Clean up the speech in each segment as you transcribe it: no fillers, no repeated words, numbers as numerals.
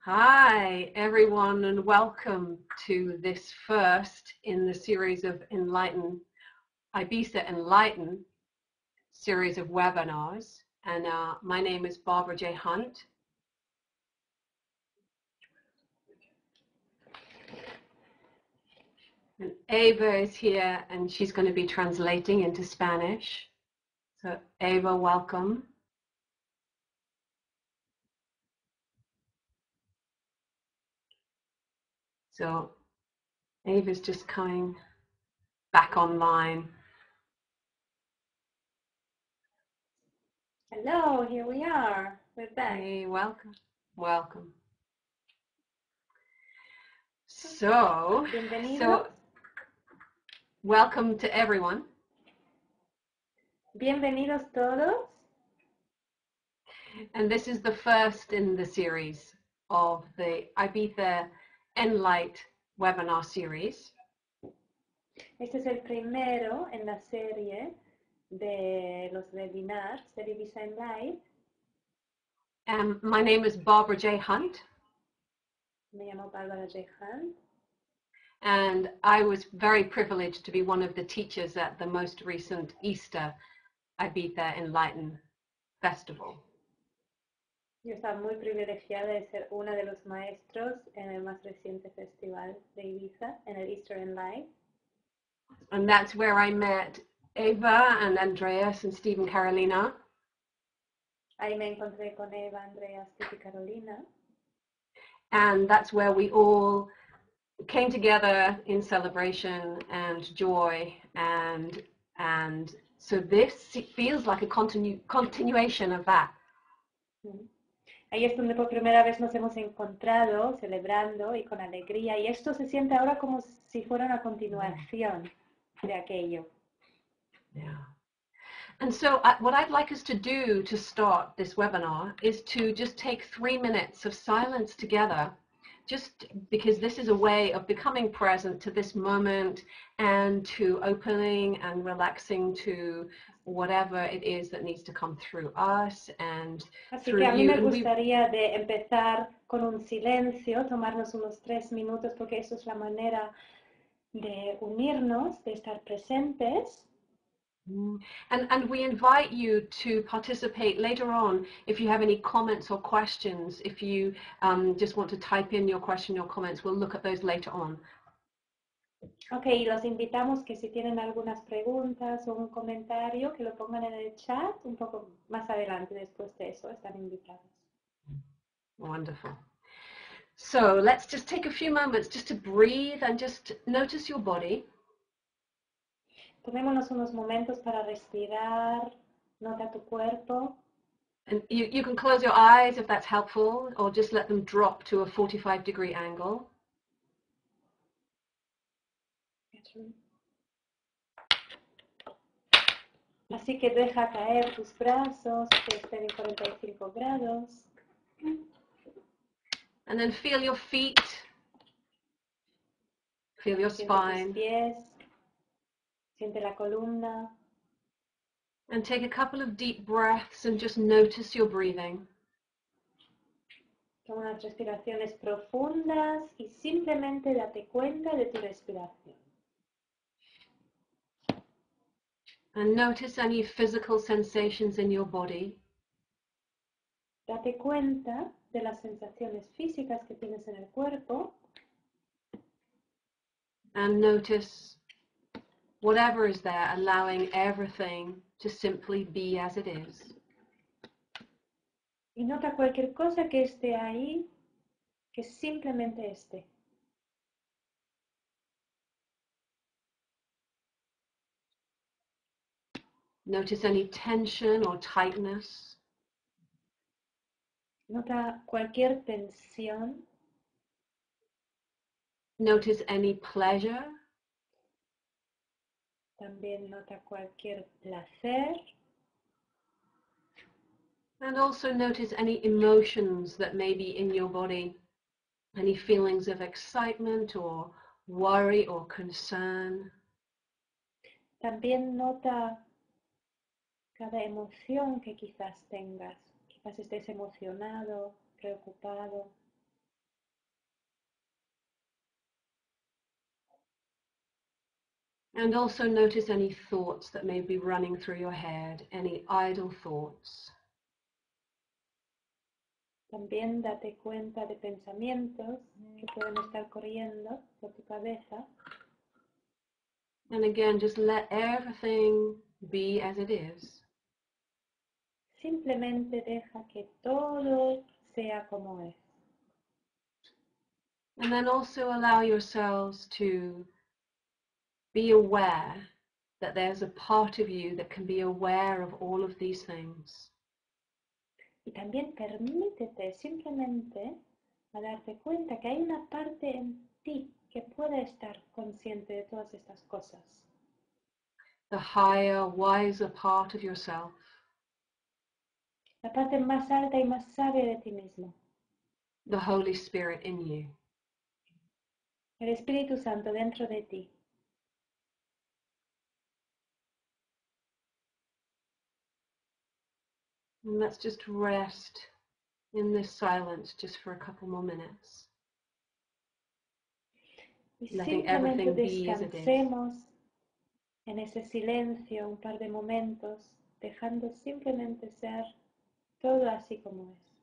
Hi everyone, and welcome to this first in the series of Ibiza Enlighten series of webinars. And my name is Barbara J. Hunt. And Ava is here and she's going to be translating into Spanish. So Ava, welcome. So Ava's just coming back online. Hello, here we are. We're back. Hey, welcome. Welcome. So welcome to everyone. Bienvenidos todos. And this is the first in the series of the Ibiza Enlight webinar series. Este es el primero en la serie de los webinars de Ibiza Enlight. My name is Barbara J. Hunt. Me llamo Barbara J. Hunt. And I was very privileged to be one of the teachers at the most recent Easter Ibiza Enlight Festival. Yo estaba muy privilegiada de ser una de los maestros en el más reciente festival de Ibiza, en el Easter Enlight. And that's where I met Ava and Andreas and Steve and Carolina. Ahí me encontré con Eva, Andreas, Steve y Carolina. And that's where we all came together in celebration and joy, and so this feels like a continuation of that. Ahí es donde por primera vez nos hemos encontrado celebrando y con alegría, y esto se siente ahora como si fuera una continuación de aquello. Yeah. And so what I'd like us to do to start this webinar is to just take 3 minutes of silence together, just because this is a way of becoming present to this moment and to opening and relaxing to whatever it is that needs to come through us and Así through que a mí you. me gustaría de empezar con un silencio, tomarnos unos 3 minutos, porque eso es la manera de unirnos, de estar presentes. And we invite you to participate later on if you have any comments or questions. If you just want to type in your question, your comments, we'll look at those later on. Ok, y los invitamos que si tienen algunas preguntas o un comentario, que lo pongan en el chat un poco más adelante. Después de eso están invitados. Wonderful. So let's just take a few moments just to breathe and just notice your body. Tomémonos unos momentos para respirar, nota tu cuerpo. And you can close your eyes if that's helpful, or just let them drop to a 45-degree angle. Así que deja caer tus brazos, que estén en 45 grados. And then feel your feet, feel your spine. Siente tus pies, siente la columna. And take a couple of deep breaths and just notice your breathing. Toma unas respiraciones profundas y simplemente date cuenta de tu respiración. And notice any physical sensations in your body. Date cuenta de las sensaciones físicas que tienes en el cuerpo. And notice whatever is there, allowing everything to simply be as it is. Y nota cualquier cosa que esté ahí, que simplemente esté. Notice any tension or tightness. Nota cualquier tensión. Notice any pleasure. También nota cualquier placer. And also notice any emotions that may be in your body. Any feelings of excitement or worry or concern. También nota cada emoción que quizás tengas. Quizás estés emocionado, preocupado. And also notice any thoughts that may be running through your head, any idle thoughts. También date cuenta de pensamientos que pueden estar corriendo por tu cabeza. And again, just let everything be as it is. Simplemente deja que todo sea como es. And then also allow yourselves to be aware that there's a part of you that can be aware of all of these things. Y también permítete simplemente a darte cuenta que hay una parte en ti que puede estar consciente de todas estas cosas. The higher, wiser part of yourself. La parte más alta y más sabia de ti mismo. The Holy Spirit in you. El Espíritu Santo dentro de ti. And let's just rest in this silence just for a couple more minutes. Y Letting simplemente everything be as it is. descansemos en ese silencio un par de momentos, dejando simplemente ser todo así como es.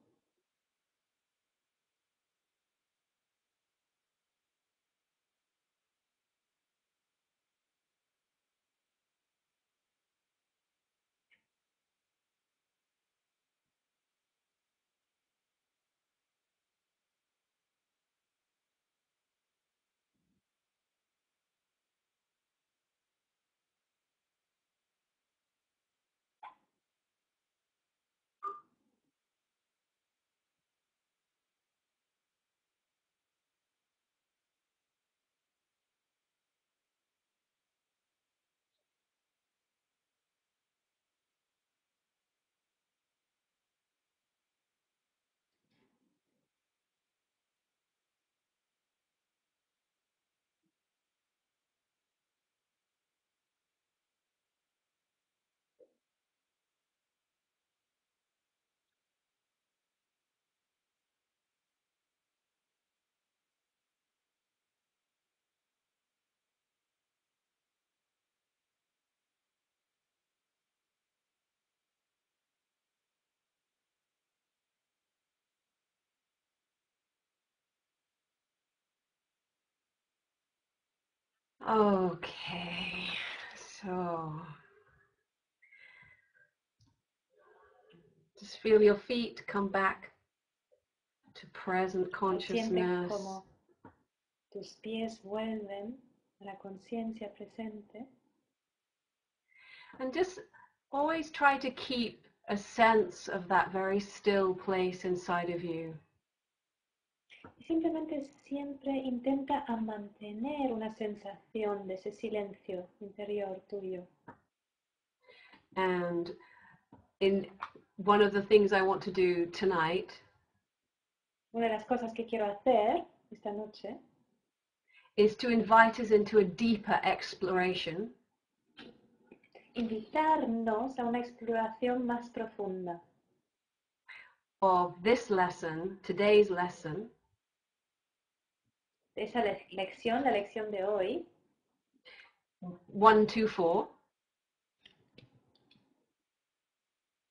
Okay, so just feel your feet come back to present Siente consciousness. como tus pies vuelven a la conciencia presente. And just always try to keep a sense of that very still place inside of you. Y simplemente siempre intenta a mantener una sensación de ese silencio interior tuyo. And in one of the things I want to do tonight Una de las cosas que quiero hacer esta noche is to invite us into a deeper exploration invitarnos a una exploración más profunda of this lesson, today's lesson, de esa lección, la lección de hoy, 124,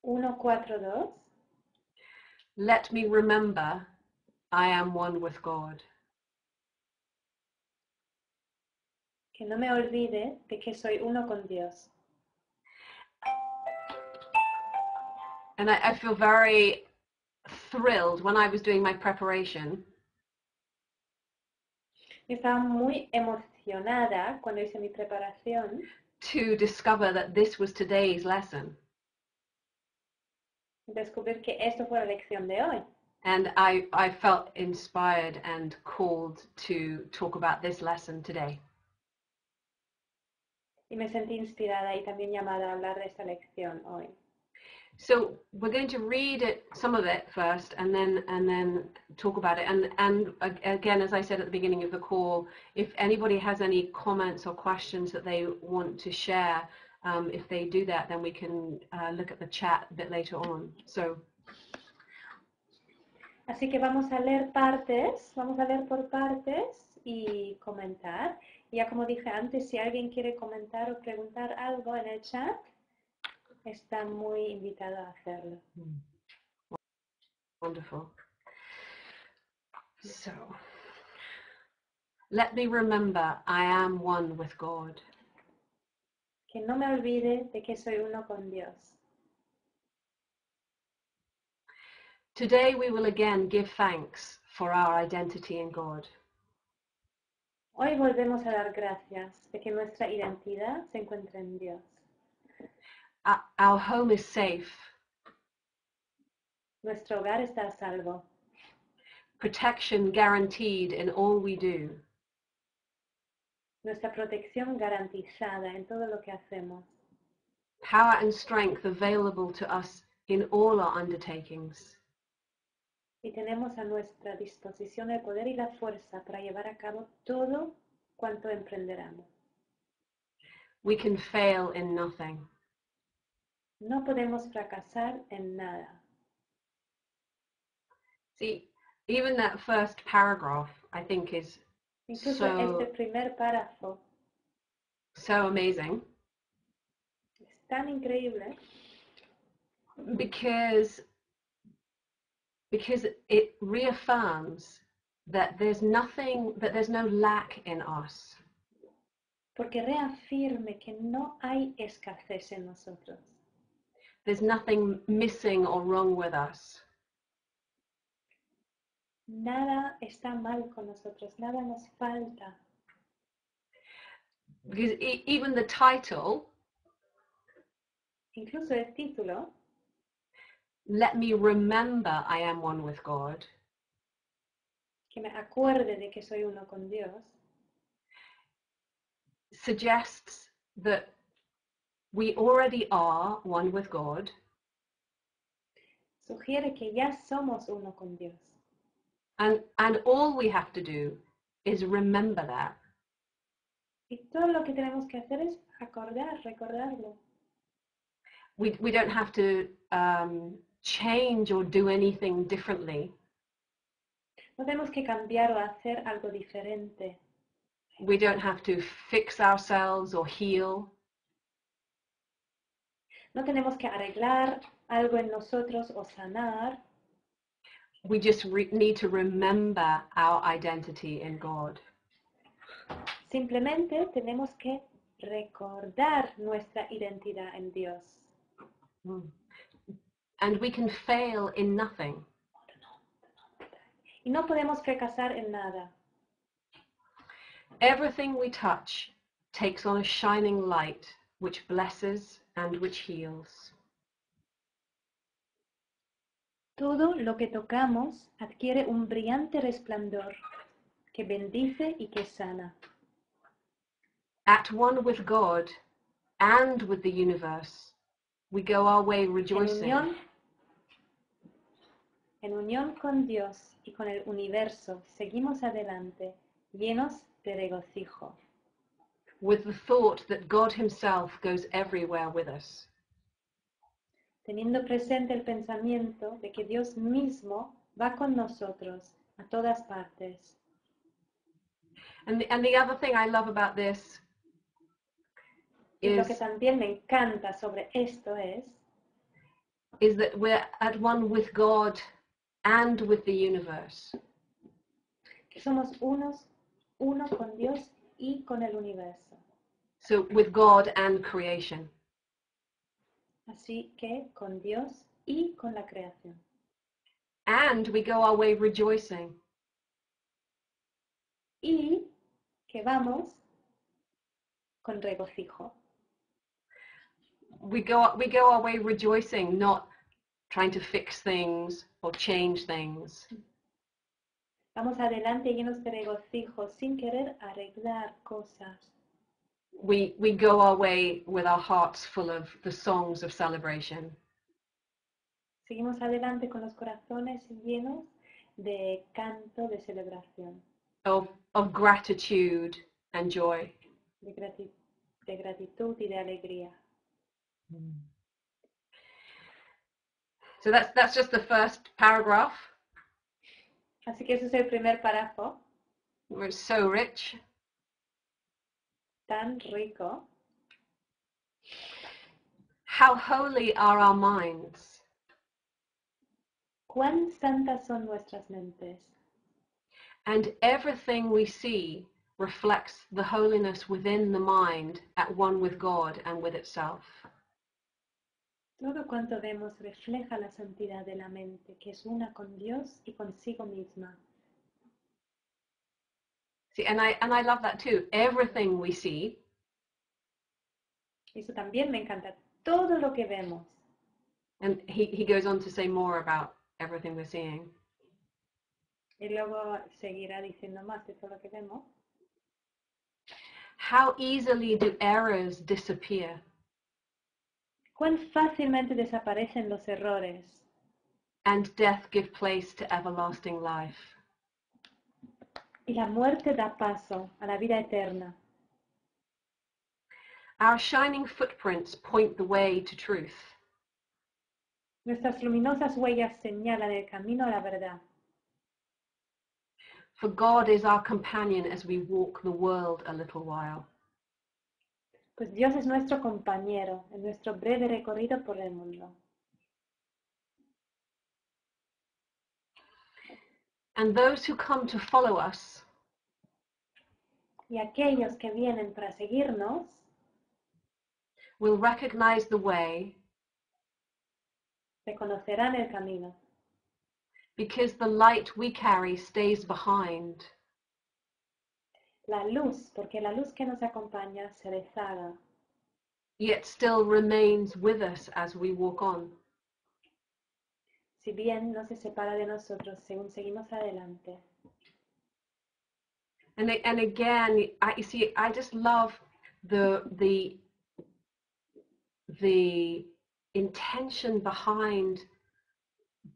142. let me remember I am one with God. Que no me olvide de que soy uno con Dios. And I feel very thrilled when I was doing my preparation. Estaba muy emocionada cuando hice mi preparación To discover that this was today's lesson. descubrir que esto fue la lección de hoy. And I felt inspired and called to talk about this lesson today. Y me sentí inspirada y también llamada a hablar de esta lección hoy. So we're going to read it, some of it first, and then talk about it. And again, as I said at the beginning of the call, if anybody has any comments or questions that they want to share, if they do that, then we can look at the chat a bit later on. So Así que vamos a leer por partes y comentar. Y ya como dije antes, si alguien quiere comentar o preguntar algo en el chat, está muy invitado a hacerlo. Wonderful. So, let me remember I am one with God. Que no me olvide de que soy uno con Dios. Today we will again give thanks for our identity in God. Hoy volvemos a dar gracias de que nuestra identidad se encuentra en Dios. Our home is safe. Nuestro hogar está a salvo. Protection guaranteed in all we do. Nuestra protección garantizada en todo lo que hacemos. Power and strength available to us in all our undertakings. Y tenemos a nuestra disposición el poder y la fuerza para llevar a cabo todo cuanto emprenderamos. We can fail in nothing. No podemos fracasar en nada. See, even that first paragraph, I think, is Incluso este primer párrafo so amazing. es tan increíble Because it reaffirms that there's no lack in us. porque reafirme que no hay escasez en nosotros. There's nothing missing or wrong with us. Nada está mal con nosotros, nada nos falta. Because even the title, Incluso el título, Let me remember I am one with God, que me acuerde de que soy uno con Dios, suggests that we already are one with God, sugiere que ya somos uno con Dios. and all we have to do is remember that. Y todo lo que tenemos que hacer es recordarlo. We don't have to change or do anything differently. No tenemos que cambiar o hacer algo diferente. We don't have to fix ourselves or heal. No tenemos que arreglar algo en nosotros o sanar. We just need to remember our identity in God. Simplemente tenemos que recordar nuestra identidad en Dios. And we can fail in nothing. Y no podemos fracasar en nada. Everything we touch takes on a shining light which blesses and which heals. Todo lo que tocamos adquiere un brillante resplandor que bendice y que sana. At one with God and with the universe, we go our way rejoicing. En unión con Dios y con el universo, seguimos adelante, llenos de regocijo. With the thought that God himself goes everywhere with us. Teniendo presente el pensamiento de que Dios mismo va con nosotros a todas partes. And the other thing I love about this Y lo que también me encanta sobre esto is that we're at one with God and with the universe. Que somos uno con Dios y con el universo. So with God and creation. Así que con Dios y con la creación. And we go our way rejoicing. Y que vamos con regocijo. We go our way rejoicing, not trying to fix things or change things. Vamos adelante llenos de regocijo, sin querer arreglar cosas. We go our way with our hearts full of the songs of celebration. Seguimos adelante con los corazones llenos de canto de celebración. Of gratitude and joy. De gratitud y de alegría. So that's just the first paragraph. Así que ese es el primer párrafo, We're so rich. tan rico. How holy are our minds, ¿Cuán santas son nuestras mentes? and everything we see reflects the holiness within the mind at one with God and with itself. Todo cuanto vemos refleja la santidad de la mente, que es una con Dios y consigo misma. See, and I love that too. Everything we see Eso también me encanta. Todo lo que vemos. and he goes on to say more about everything we're seeing. Y luego seguirá diciendo más de todo lo que vemos. How easily do errors disappear? Cuán fácilmente desaparecen los errores And death give place to everlasting life. y la muerte da paso a la vida eterna. Our shining footprints point the way to truth. Nuestras luminosas huellas señalan el camino a la verdad. For God is our companion as we walk the world a little while. Pues Dios es nuestro compañero en nuestro breve recorrido por el mundo. And those who come to follow us Y aquellos que vienen para seguirnos will recognize the way reconocerán el camino, because the light we carry stays behind. la luz, porque la luz que nos acompaña se rezaga, Yet still remains with us as we walk on. si bien no se separa de nosotros según seguimos adelante. And again, you see, I just love the intention behind.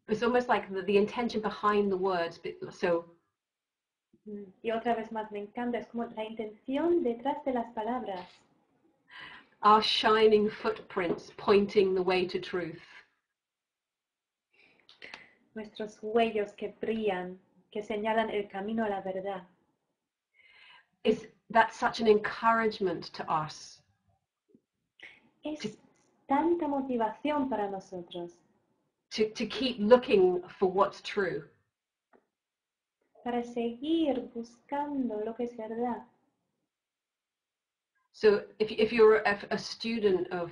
It's almost like the intention behind the words. So Y otra vez más me encanta, es como la intención detrás de las palabras. our shining footprints pointing the way to truth. Nuestros huellos que brillan, que señalan el camino a la verdad. That's such an encouragement to us. Es tanta motivación para nosotros. To keep looking for what's true. Para seguir buscando lo que es verdad. So if you're a student of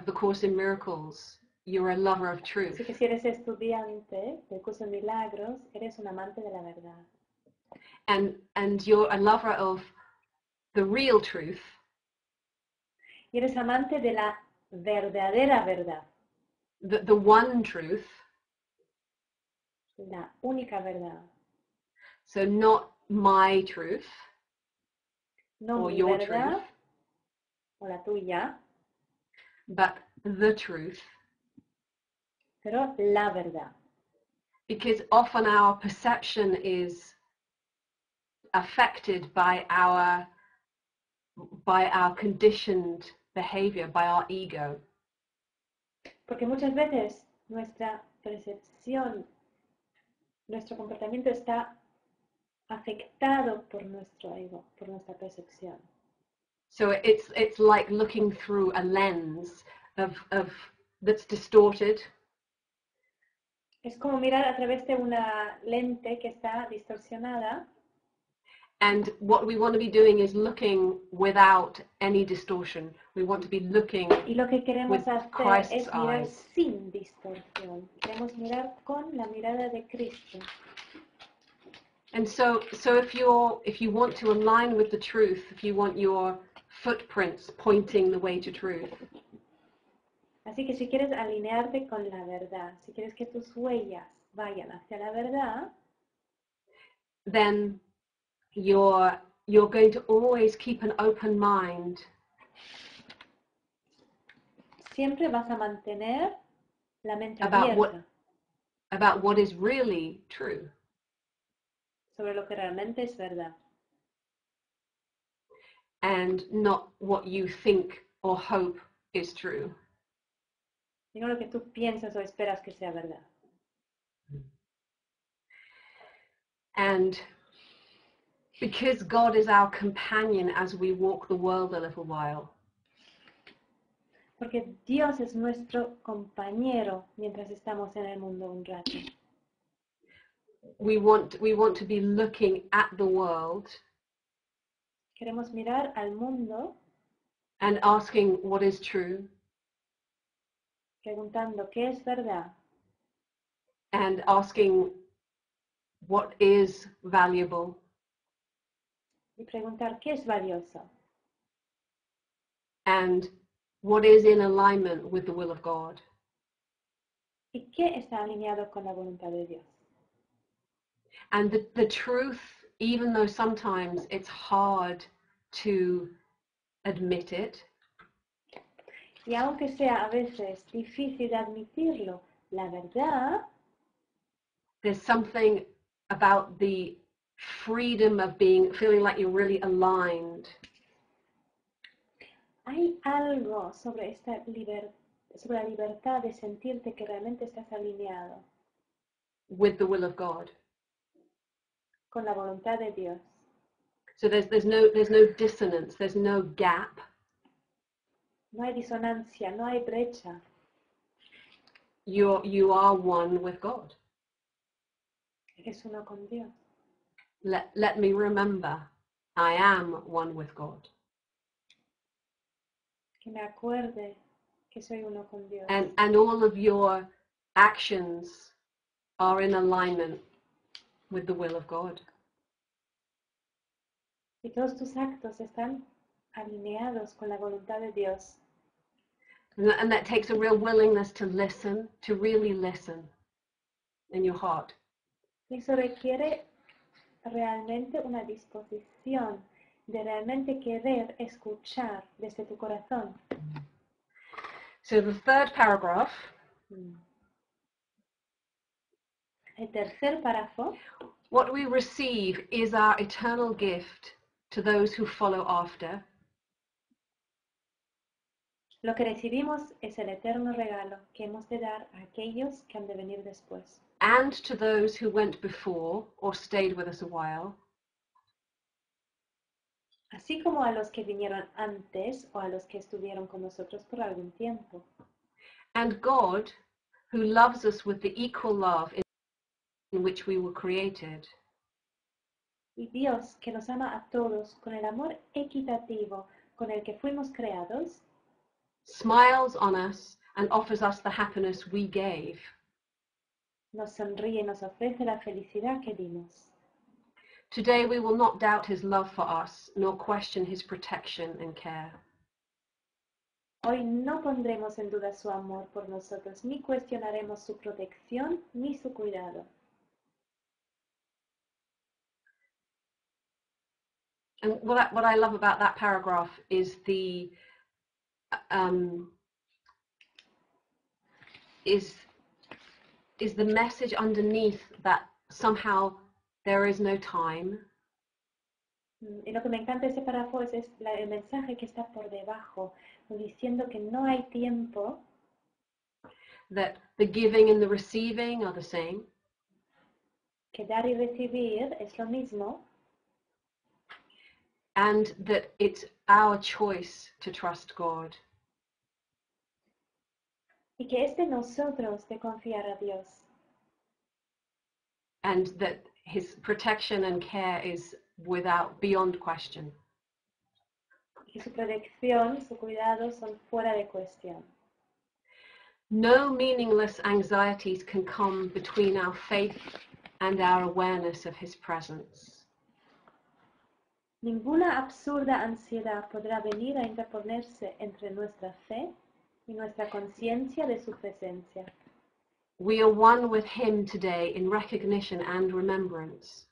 the Course in Miracles, you're a lover of truth. Así que si eres estudiante del curso de milagros, eres un amante de la verdad. And you're a lover of the real truth. Y eres amante de la verdadera verdad. The one truth. La única verdad. So not my truth. No or mi your verdad truth. o la tuya, But the truth. pero la verdad. Because often our perception is affected by our conditioned behavior, by our ego. Porque muchas veces nuestra percepción, nuestro comportamiento está afectado por nuestro ego, por nuestra percepción. So it's like looking through a lens of that's distorted. Es como mirar a través de una lente que está distorsionada. And what we want to be doing is looking without any distortion. We want to be looking Y lo que queremos with hacer Christ's es mirar eyes. sin distorsión. Queremos mirar con la mirada de Cristo. And so if you want to align with the truth, if you want your footprints pointing the way to truth, Así que si quieres alinearte con la verdad, si quieres que tus huellas vayan hacia la verdad, then you're going to always keep an open mind siempre vas a mantener la mente about abierta what is really true. sobre lo que realmente es verdad. And not what you think or hope is true. Y no lo que tú piensas o esperas que sea verdad. And because God is our companion as we walk the world a little while, Porque Dios es nuestro compañero mientras estamos en el mundo un rato. we want to be looking at the world Queremos mirar al mundo and asking what is true, preguntando qué es verdad and asking what is valuable, y preguntar qué es valioso and what is in alignment with the will of God. y qué está alineado con la voluntad de Dios. And the truth, even though sometimes it's hard to admit it, Y aunque sea a veces difícil admitirlo, la verdad, there's something about the freedom of feeling like you're really aligned hay algo sobre sobre la libertad de sentirte que realmente estás alineado with the will of God. con la voluntad de Dios. So there's no dissonance, there's no gap. No hay disonancia, no hay brecha. You are one with God. Eres uno con Dios. Let me remember, I am one with God. Que me acuerde que soy uno con Dios. And all of your actions are in alignment with the will of God. Y todos tus actos están alineados con la voluntad de Dios. And that takes a real willingness to listen, to really listen in your heart. Y eso requiere realmente una disposición de realmente querer escuchar desde tu corazón. So the third paragraph, El tercer párrafo, what we receive is our eternal gift to those who follow after. lo que recibimos es el eterno regalo que hemos de dar a aquellos que han de venir después. And to those who went before or stayed with us a while. Así como a los que vinieron antes o a los que estuvieron con nosotros por algún tiempo. And God, who loves us with the equal love in which we were created, Y Dios, que nos ama a todos con el amor equitativo con el que fuimos creados, smiles on us and offers us the happiness we gave. nos sonríe y nos ofrece la felicidad que dimos. Today we will not doubt his love for us, nor question his protection and care. Hoy no pondremos en duda su amor por nosotros, ni cuestionaremos su protección ni su cuidado. And what I love about that paragraph is the message underneath that somehow there is no time. Y lo que me encanta de ese párrafo es el mensaje que está por debajo, diciendo que no hay tiempo, That the giving and the receiving are the same. que dar y recibir es lo mismo, and that it's our choice to trust God. y que es de nosotros de confiar a Dios. And that his protection and care is beyond question. Y su protección, su cuidado son fuera de cuestión. No meaningless anxieties can come between our faith and our awareness of his presence. Ninguna absurda ansiedad podrá venir a interponerse entre nuestra fe y nuestra conciencia de su presencia. We are one with him today in recognition and remembrance.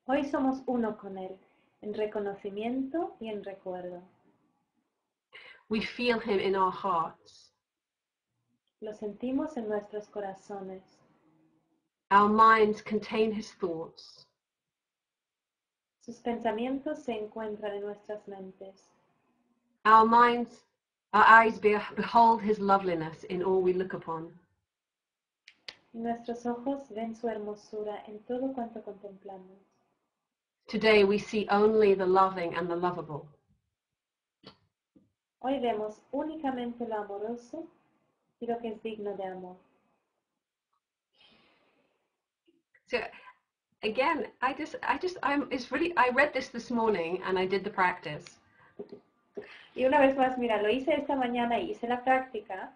Hoy somos uno con él, en reconocimiento y en recuerdo. We feel him in our hearts. Lo sentimos en nuestros corazones. Our minds contain his thoughts. Sus pensamientos se encuentran en nuestras mentes. Our eyes behold his loveliness in all we look upon. Y nuestros ojos ven su hermosura en todo cuanto contemplamos. Today we see only the loving and the lovable. Hoy vemos únicamente lo amoroso y lo que es digno de amor. So again, I read this morning and I did the practice. Y una vez más, mira, lo hice esta mañana y hice la práctica.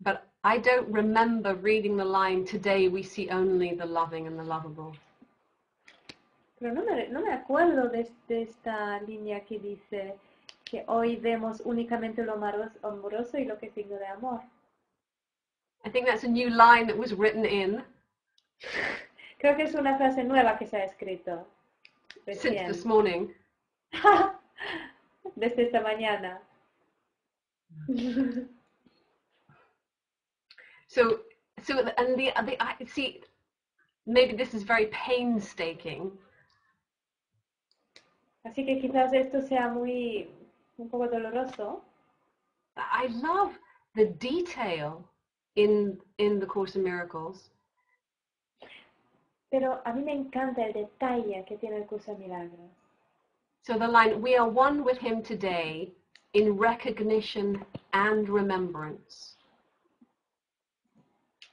But I don't remember reading the line, today we see only the loving and the lovable. Pero no me acuerdo de esta línea que dice que hoy vemos únicamente lo amoroso y lo que es digno de amor. I think that's a new line that was written in Creo que es una frase nueva que se ha escrito since recién. this morning. Desde esta mañana. So and I see, maybe this is very painstaking. Así que quizás esto sea un poco doloroso. I love the detail in the Course in Miracles. Pero a mí me encanta el detalle que tiene el Curso de Milagros. So the line, we are one with him today in recognition and remembrance.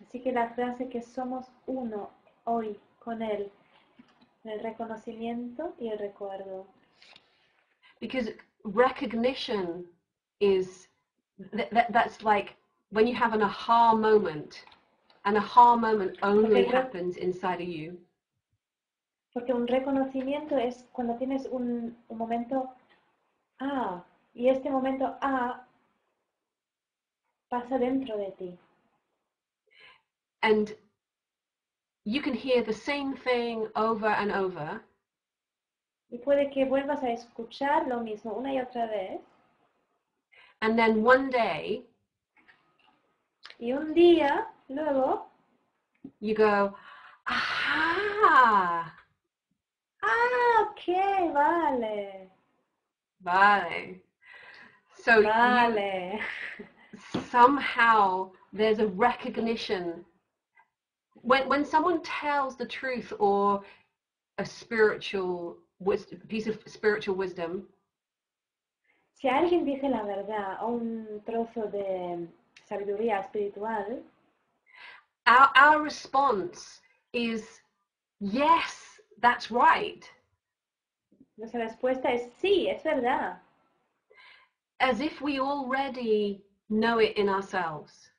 Así que la frase que somos uno hoy con él, en el reconocimiento y el recuerdo. Because recognition is, that's like when you have an aha moment, an aha moment only happens inside of you. Porque un reconocimiento es cuando tienes un momento y este momento pasa dentro de ti. And you can hear the same thing over and over. Y puede que vuelvas a escuchar lo mismo una y otra vez. And then one day, y un día, luego, you go, aha! Ok, vale. Vale. So Vale. somehow there's a recognition. When someone tells the truth or a piece of spiritual wisdom, Si alguien dice la verdad o un trozo de sabiduría espiritual, our response is, yes, that's right. nuestra respuesta es sí, es verdad. As if we already know it in ourselves.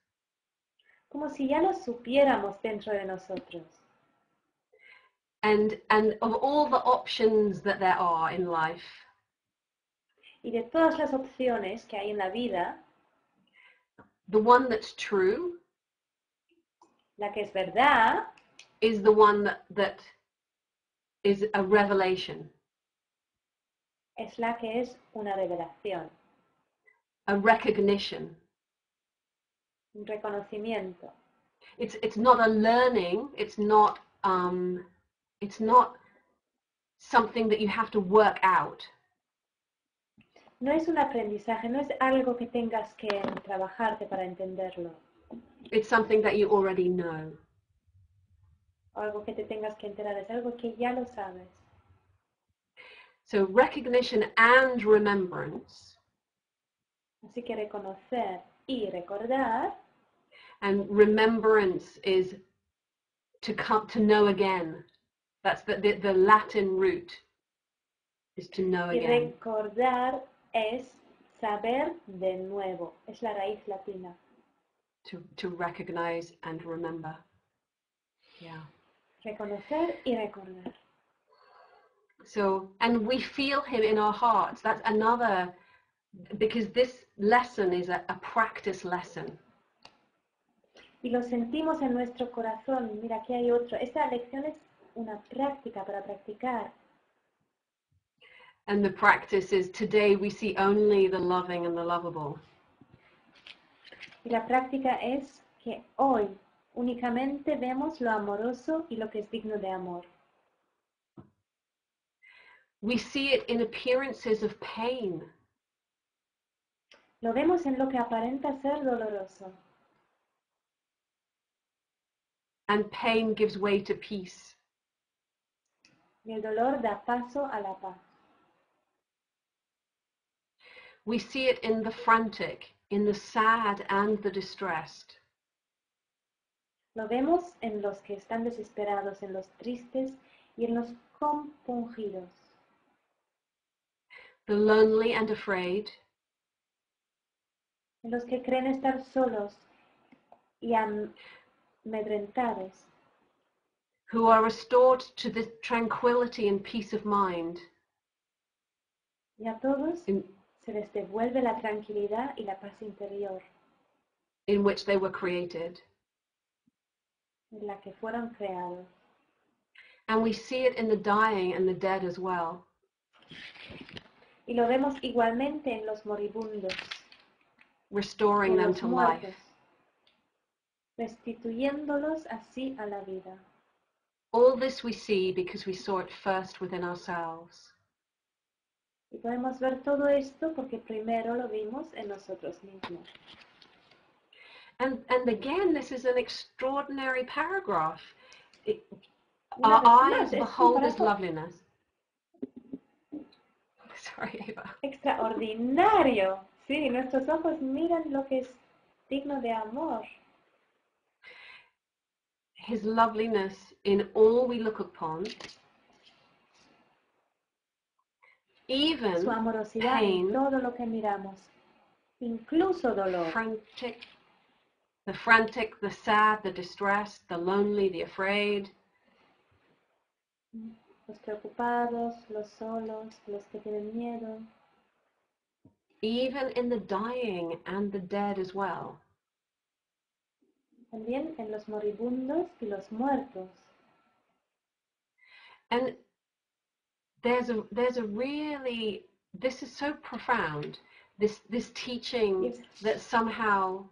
Como si ya lo supiéramos dentro de nosotros. And of all the options that there are in life, Y de todas las opciones que hay en la vida, the one that's true la que es verdad is the one that is a revelation. es la que es una revelación, A recognition. un reconocimiento. It's not a learning, it's not something that you have to work out. No es un aprendizaje, no es algo que tengas que trabajarte para entenderlo. It's something that you already know. O algo que te tengas que enterar, es algo que ya lo sabes. So recognition and remembrance. Así que reconocer y recordar. And remembrance is to come to know again. That's the Latin root, is to know Y again. recordar es saber de nuevo. Es la raíz latina. To recognize and remember. Yeah. Reconocer y recordar. So, and we feel him in our hearts. That's another, because this lesson is a practice lesson. Y lo sentimos en nuestro corazón. Mira, aquí hay otro. Esta lección es una práctica para practicar. And the practice is, today we see only the loving and the lovable. Y la práctica es que hoy únicamente vemos lo amoroso y lo que es digno de amor. We see it in appearances of pain. Lo vemos en lo que aparenta ser doloroso. and pain gives way to peace. Y el dolor da paso a la paz. We see it in the frantic, in the sad and the distressed. Lo vemos en los que están desesperados, en los tristes y en los compungidos. The lonely and afraid, En los que creen estar solos y amedrentados. who are restored to the tranquility and peace of mind Y a todos in se les devuelve la tranquilidad y la paz interior which they were created. en la que fueron creados. And we see it in the dying and the dead as well. Y lo vemos igualmente en los moribundos, Restoring en them los to muertos, life. restituyéndolos así a la vida. All this we see because we saw it first within ourselves. Y podemos ver todo esto porque primero lo vimos en nosotros mismos. And again, this is an extraordinary paragraph. Una Our vez eyes más, es un behold His párrafo loveliness. Sorry, Eva. extraordinario. Sí, nuestros ojos miran lo que es digno de amor. His loveliness in all we look upon, Su even amorosidad en pain, todo lo que miramos, incluso dolor. the frantic, the sad, the distressed, the lonely, the afraid. Los preocupados, los solos, los que tienen miedo. Even in the dying and the dead as well. También en los moribundos y los muertos. And there's a really, this is so profound, this teaching Yes. that somehow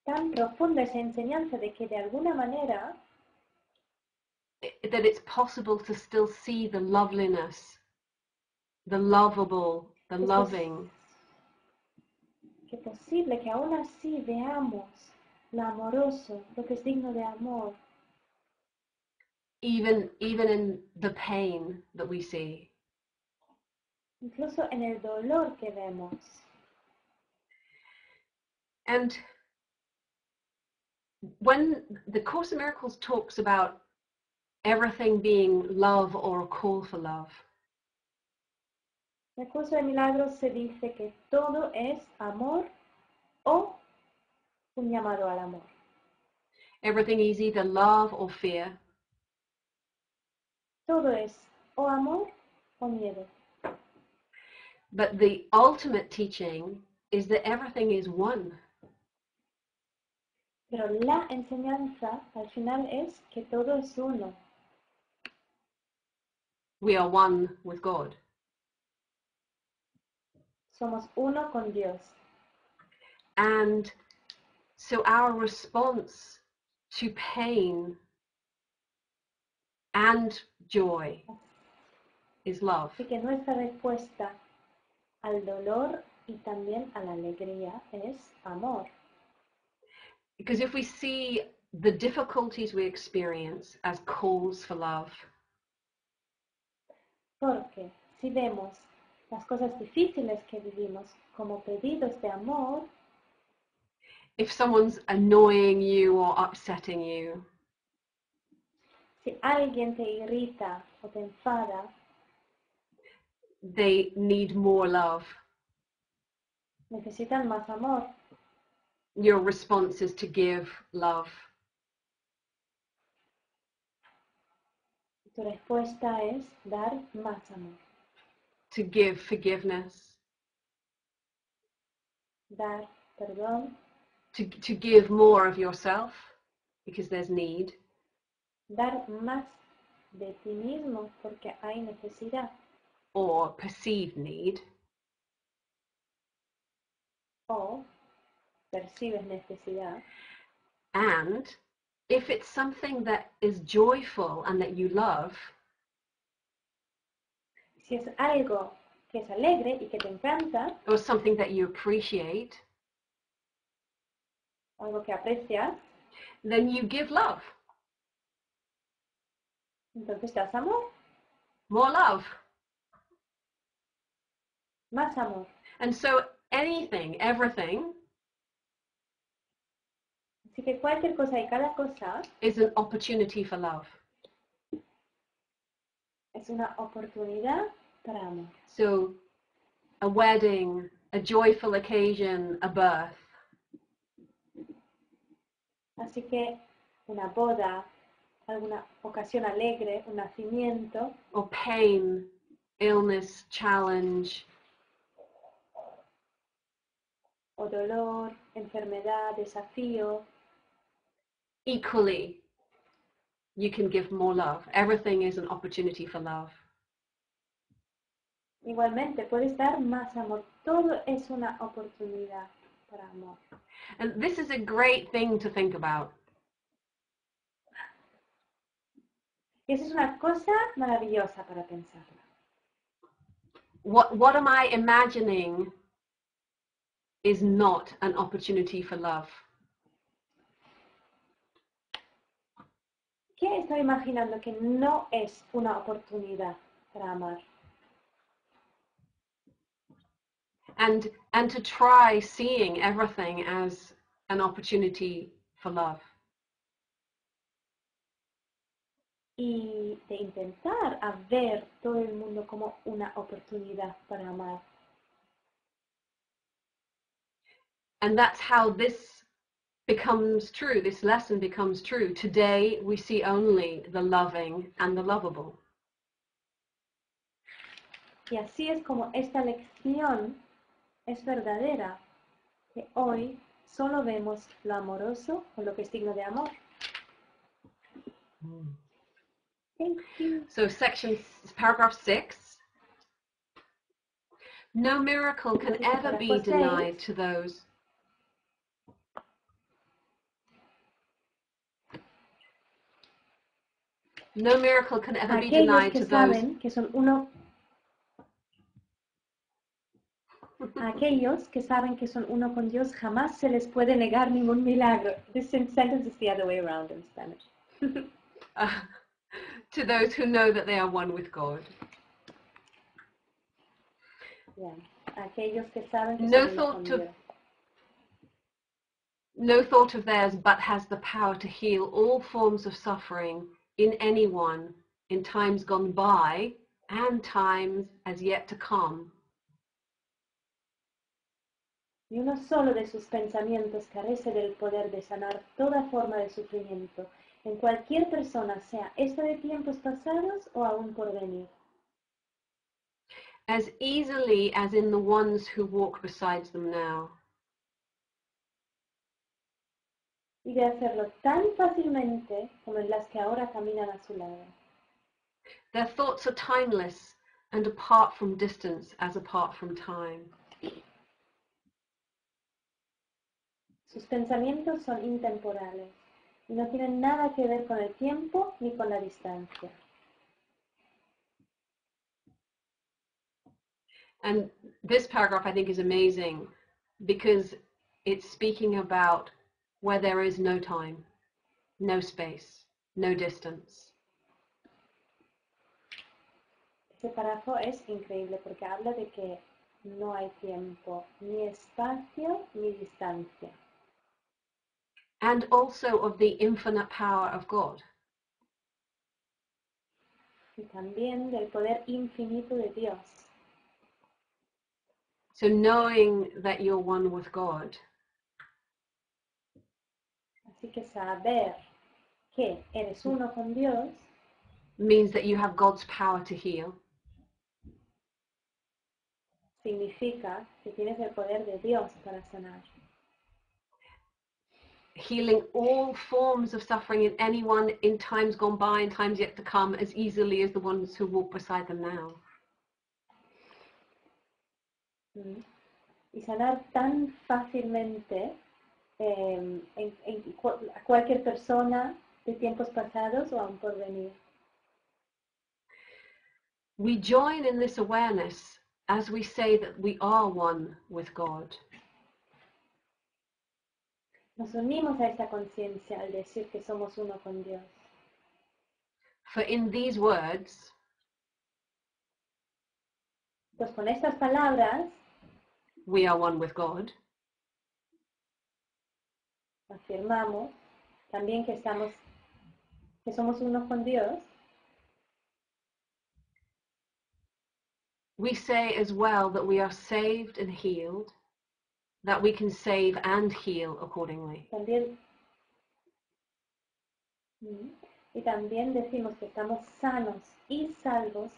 Tan profunda esa enseñanza de que de alguna manera that it's possible to still see the loveliness, the lovable, the loving. Que es posible que aún así veamos lo amoroso, lo que es digno de amor. Even in the pain that we see. Incluso en el dolor que vemos. And when the Course in Miracles talks about everything being love or a call for love, En el curso de milagros se dice que todo es amor o un llamado al amor. everything is either love or fear. Todo es o amor o miedo. But the ultimate teaching is that everything is one. Pero la enseñanza al final es que todo es uno. We are one with God. Somos uno con Dios. And so our response to pain and joy is love. Así que nuestra respuesta al dolor y también a la alegría es amor. Because if we see the difficulties we experience as calls for love, Porque si vemos las cosas difíciles que vivimos como pedidos de amor, if someone's annoying you or upsetting you, si alguien te irrita o te enfada, they need more love. necesitan más amor. Your response is to give love. Tu respuesta es dar más amor, To give forgiveness, dar perdón, to give more of yourself because there's need, dar más de ti mismo porque hay necesidad or perceived need, o percibes necesidad. and if it's something that is joyful and that you love, Si es algo que es alegre y que te encanta, or something that you appreciate, algo que aprecias, then you give love. Entonces das amor, More love. más amor. And so anything, everything Así que cualquier cosa y cada cosa is an opportunity for love. es una oportunidad para amor. So a wedding, a joyful occasion, a birth. Así que una boda, alguna ocasión alegre, un nacimiento, Or pain, illness, challenge, o dolor, enfermedad, desafío, equally, you can give more love. Everything is an opportunity for love. igualmente puedes dar más amor. Todo es una oportunidad para amor. And this is a great thing to think about. Y eso es una cosa maravillosa para pensarla. What am I imagining is not an opportunity for love? ¿Qué estoy imaginando que no es una oportunidad para amar? And to try seeing everything as an opportunity for love. Y de intentar a ver todo el mundo como una oportunidad para amar. And that's how this becomes true, this lesson becomes true. Today we see only the loving and the lovable. Y así es como esta lección es verdadera, que hoy solo vemos lo amoroso o lo que es digno de amor. Thank you. So paragraph 6. No miracle can ever be denied to those. No miracle can ever be denied to those. Aquellos que saben que son uno con Dios, jamás se les puede negar ningún milagro. This sentence is the other way around in Spanish. To those who know that they are one with God. Yeah. Aquellos que saben que son uno con Dios. No thought of theirs but has the power to heal all forms of suffering in anyone in times gone by and times as yet to come. Y uno solo de sus pensamientos carece del poder de sanar toda forma de sufrimiento en cualquier persona, sea esta de tiempos pasados o aún por venir. As easily as in the ones who walk beside them now. Y de hacerlo tan fácilmente como en las que ahora caminan a su lado. Their thoughts are timeless and apart from distance as apart from time. Sus pensamientos son intemporales y no tienen nada que ver con el tiempo ni con la distancia. And this paragraph I think is amazing because it's speaking about where there is no time, no space, no distance. Este párrafo es increíble porque habla de que no hay tiempo, ni espacio, ni distancia. And also of the infinite power of God. Y también del poder infinito de Dios. So knowing that you're one with God. Así que saber que eres uno con Dios means that you have God's power to heal. Significa que tienes el poder de Dios para sanar. Healing all forms of suffering in anyone in times gone by and times yet to come as easily as the ones who walk beside them now. Y sanar tan fácilmente a cualquier persona de tiempos pasados o aún por venir. We join in this awareness as we say that we are one with God. Nos unimos a esta conciencia al decir que somos uno con Dios. For in these words, Pues con estas palabras we are one with God, afirmamos también que somos uno con Dios. we say as well that we are saved and healed, that we can save and heal accordingly. Y también decimos que estamos sanos y salvos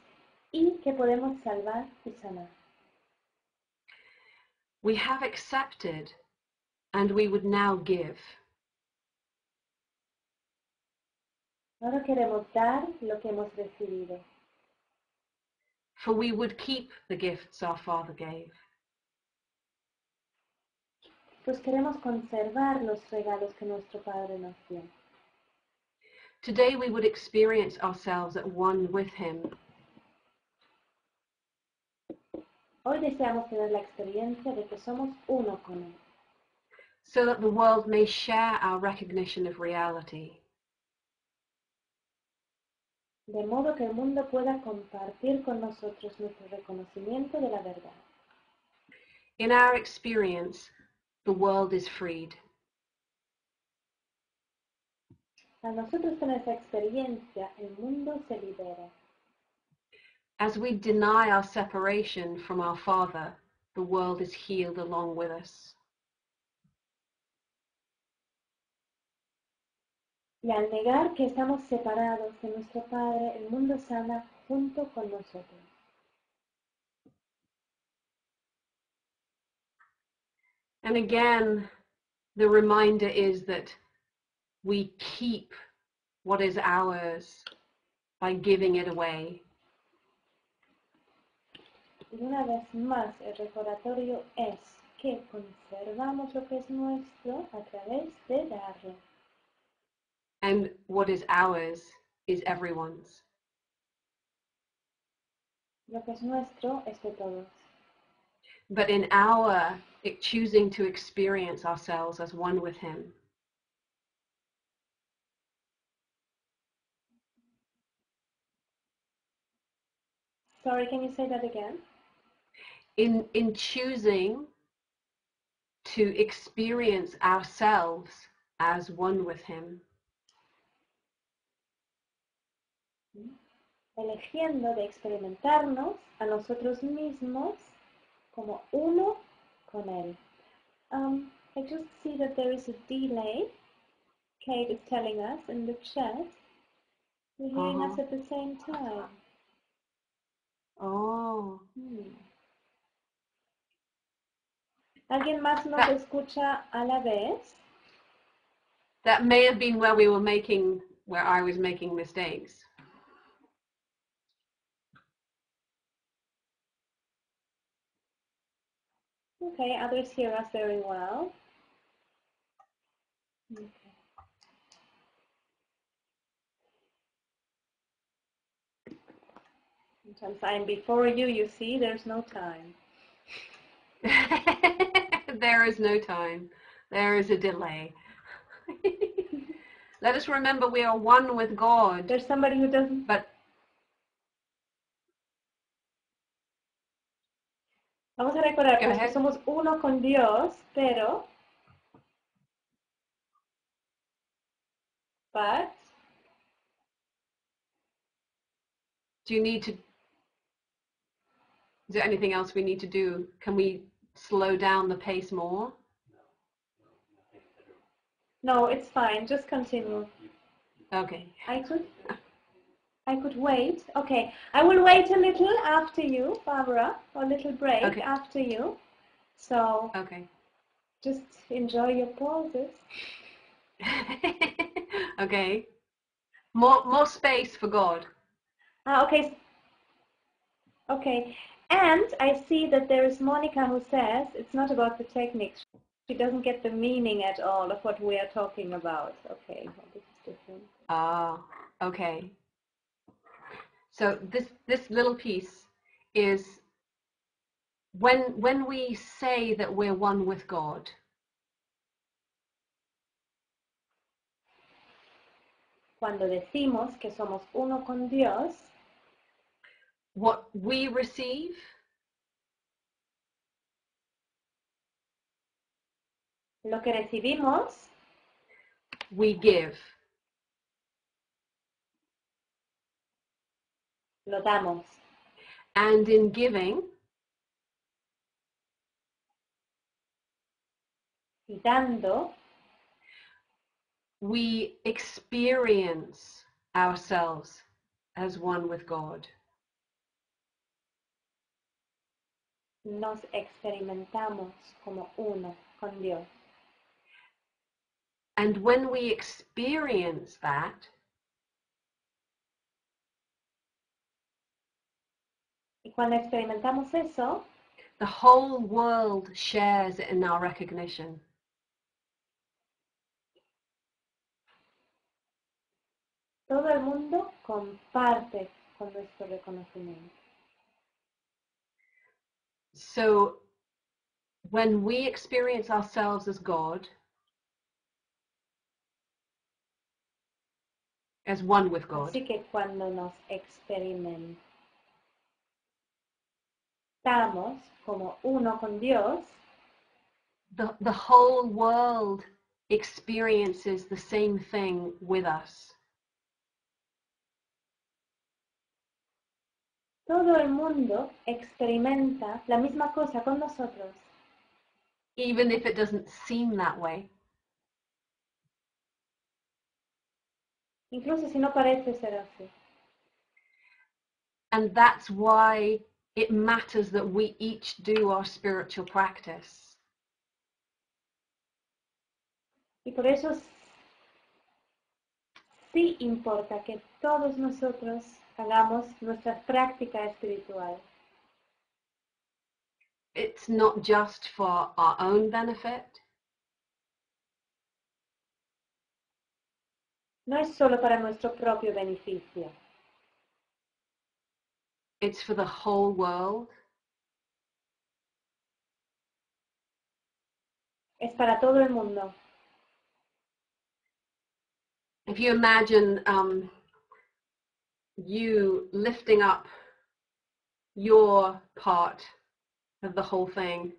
y que podemos salvar y sanar. We have accepted and we would now give. Ahora queremos dar lo que hemos recibido. For we would keep the gifts our Father gave. Pues queremos conservar los regalos que nuestro Padre nos dio. Today we would experience ourselves at one with Him. Hoy deseamos tener la experiencia de que somos uno con Él. So that the world may share our recognition of reality. De modo que el mundo pueda compartir con nosotros nuestro reconocimiento de la verdad. In our experience, the world is freed. Al nosotros tener esa experiencia, el mundo se libera. As we deny our separation from our Father, the world is healed along with us. Y al negar que estamos separados de nuestro Padre, el mundo sana junto con nosotros. And again, the reminder is that we keep what is ours by giving it away. Y una vez más, el recordatorio es que conservamos lo que es nuestro a través de darlo. And what is ours is everyone's. Lo que es nuestro es de todos. But in our choosing to experience ourselves as one with Him, Sorry, can you say that again? in choosing to experience ourselves as one with Him, Eligiendo de experimentarnos a nosotros mismos como uno con Él. I just see that there is a delay. Kate is telling us in the chat. You're hearing us at the same time. Oh. ¿Alguien más nos escucha a la vez? That may have been where I was making mistakes. Okay, others hear us very well. Okay. Sometimes I'm before you, you see, there's no time. There is no time. There is a delay. Let us remember we are one with God. There's somebody who doesn't... Vamos a recordar pues, que somos uno con Dios, pero... But... Is there anything else we need to do? Can we slow down the pace more? No, it's fine. Just continue. Okay. I could wait. Okay, I will wait a little after you, Barbara. A little break after you. So just enjoy your pauses. Okay. More space for God. Okay. Okay. And I see that there is Monica who says it's not about the techniques. She doesn't get the meaning at all of what we are talking about. Okay, well, this is different. Okay. So this little piece is when we say that we're one with God, Cuando decimos que somos uno con Dios, what we receive lo que recibimos, we give. lo damos. And in giving, Y dando, we experience ourselves as one with God. nos experimentamos como uno con Dios. And when we experience that, Y cuando experimentamos eso, the whole world shares in our recognition. todo el mundo comparte con nuestro reconocimiento. So when we experience ourselves as God, as one with God, Así que cuando nos experimentamos como uno con Dios, the whole world experiences the same thing with us. todo el mundo experimenta la misma cosa con nosotros, Even if it doesn't seem that way. incluso si no parece ser así. And that's why it matters that we each do our spiritual practice. Y por eso sí importa que todos nosotros hagamos nuestra práctica espiritual. It's not just for our own benefit. No es solo para nuestro propio beneficio, It's for the whole world. es para todo el mundo. If you imagine you lifting up your part of the whole thing,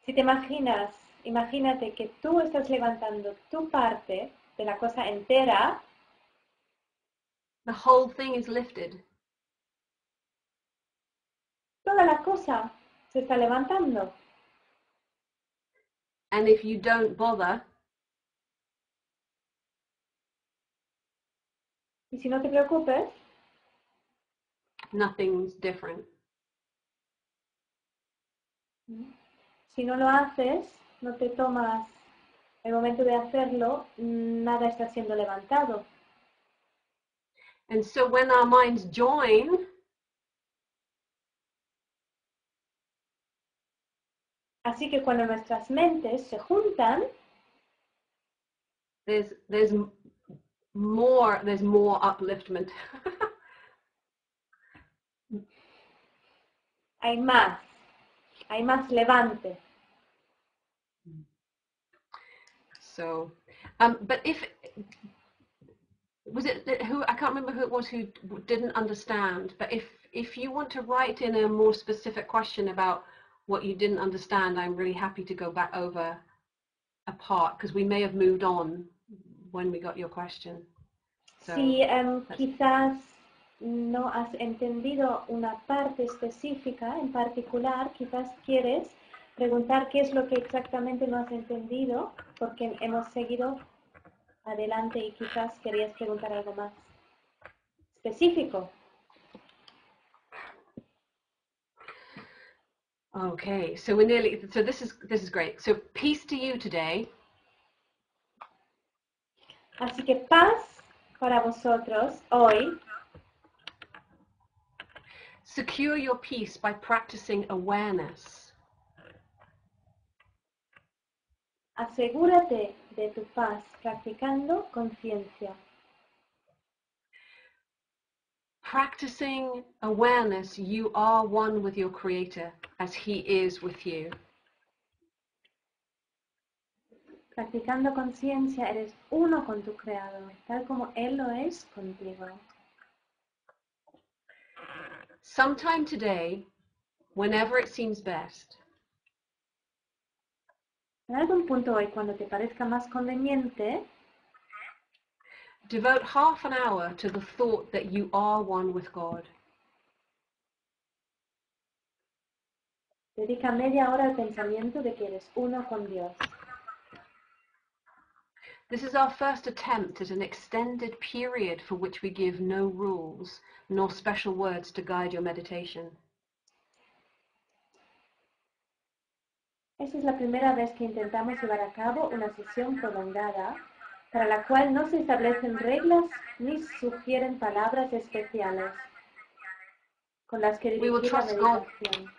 Si te imaginas, imagínate que tú estás levantando tu parte de la cosa entera, the whole thing is lifted. toda la cosa se está levantando. And if you don't bother, Y si no te preocupes, nothing's different. si no lo haces, no te tomas el momento de hacerlo, nada está siendo levantado. And so when our minds join, Así que cuando nuestras mentes se juntan, there's more upliftment. hay más levante. So, but if was it who, I can't remember who it was who didn't understand, but if you want to write in a more specific question about what you didn't understand, I'm really happy to go back over a part, because we may have moved on when we got your question. So, Si quizás no has entendido una parte específica en particular, quizás quieres preguntar qué es lo que exactamente no has entendido, porque hemos seguido adelante y quizás querías preguntar algo más específico. okay, so we're nearly, so this is great. So peace to you today. Así que paz para vosotros hoy. Secure your peace by practicing awareness. Asegúrate de tu paz practicando conciencia. Practicing awareness, you are one with your Creator as He is with you. Practicando conciencia, eres uno con tu Creador, tal como Él lo es contigo. Sometime today, whenever it seems best, En algún punto hoy, cuando te parezca más conveniente, devote half an hour to the thought that you are one with God. dedica media hora al pensamiento de que eres uno con Dios. This is our first attempt at an extended period for which we give no rules nor special words to guide your meditation. Esta es la primera vez que intentamos llevar a cabo una sesión prolongada para la cual no se establecen reglas ni sugieren palabras especiales con las que We will dirigir la trust God. meditación.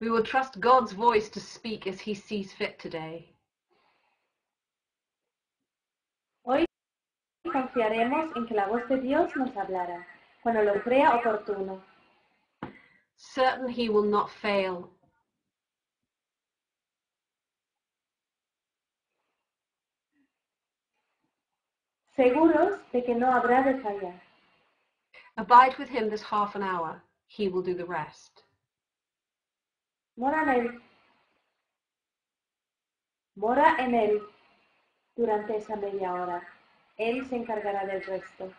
We will trust God's voice to speak as He sees fit today. Hoy confiaremos en que la voz de Dios nos hablará cuando lo crea oportuno. Certain He will not fail. Seguros de que no habrá de fallar. Abide with Him this half an hour. He will do the rest. Mora en Él durante esa media hora. Él se encargará del resto.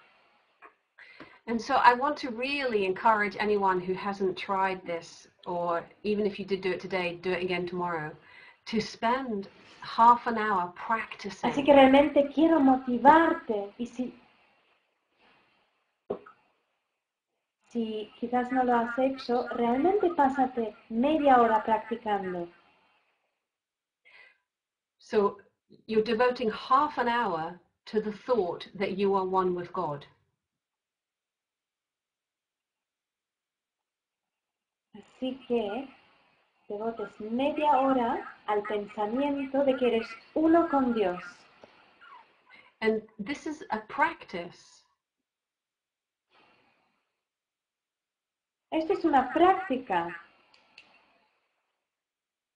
And so I want to really encourage anyone who hasn't tried this, or even if you did do it today, do it again tomorrow, to spend half an hour practicing. Así que realmente quiero motivarte y si quizás no lo has hecho, realmente pásate media hora practicando. So you're devoting half an hour to the thought that you are one with God. Así que devotes media hora al pensamiento de que eres uno con Dios. And this is a practice. Esto es una práctica,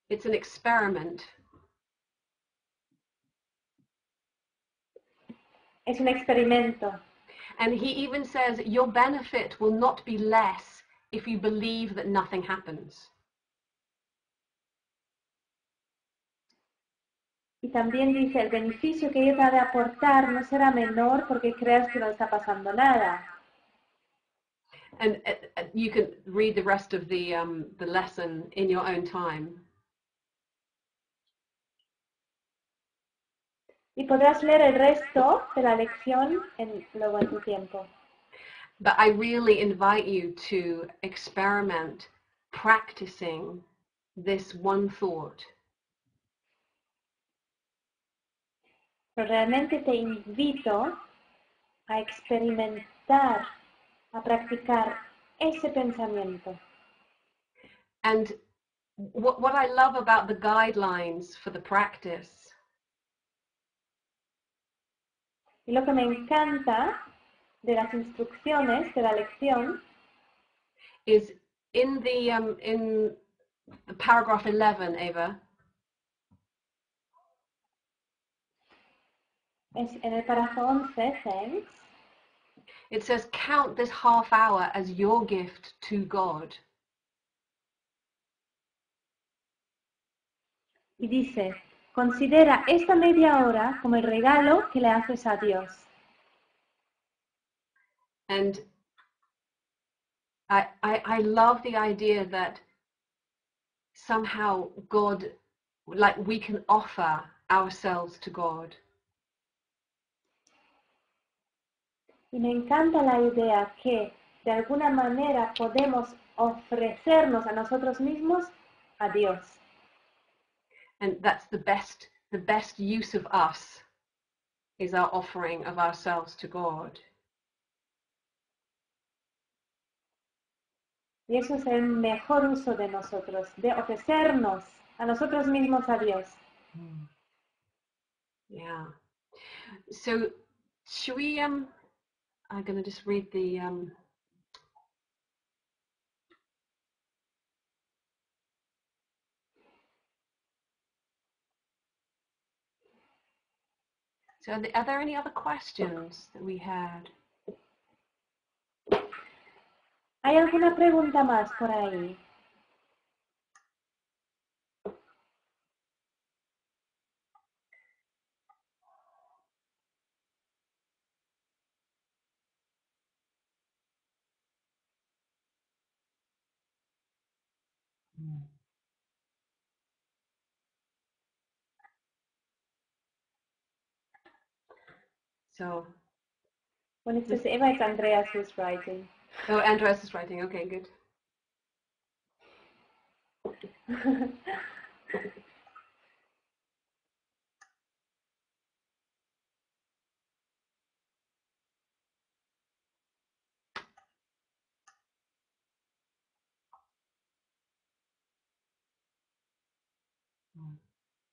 It's an experiment. es un experimento. And he even says your benefit will not be less if you believe that nothing happens. Y también dice, el beneficio que ella te ha de aportar no será menor porque creas que no está pasando nada. And you can read the rest of the lesson in your own time. Y podrás leer el resto de la lección luego en tu tiempo. But I really invite you to experiment practicing this one thought. Pero realmente te invito a experimentar, a practicar ese pensamiento. And what I love about the guidelines for the practice Y lo que me encanta de las instrucciones de la lección is in the paragraph 11, Eva, es en el párrafo 11, thanks, it says count this half hour as your gift to God. y dice, considera esta media hora como el regalo que le haces a Dios. And I love the idea that somehow God, like we can offer ourselves to God. Y me encanta la idea que de alguna manera podemos ofrecernos a nosotros mismos a Dios. And that's the best use of us is our offering of ourselves to God. Y eso es el mejor uso de nosotros, de ofrecernos a nosotros mismos a Dios. Yeah. So should we I'm going to just read the So are there any other questions that we had? ¿Hay alguna pregunta más por ahí? So, When it says Eva, it's Andreas who's writing. oh, Andreas is writing. Okay, good.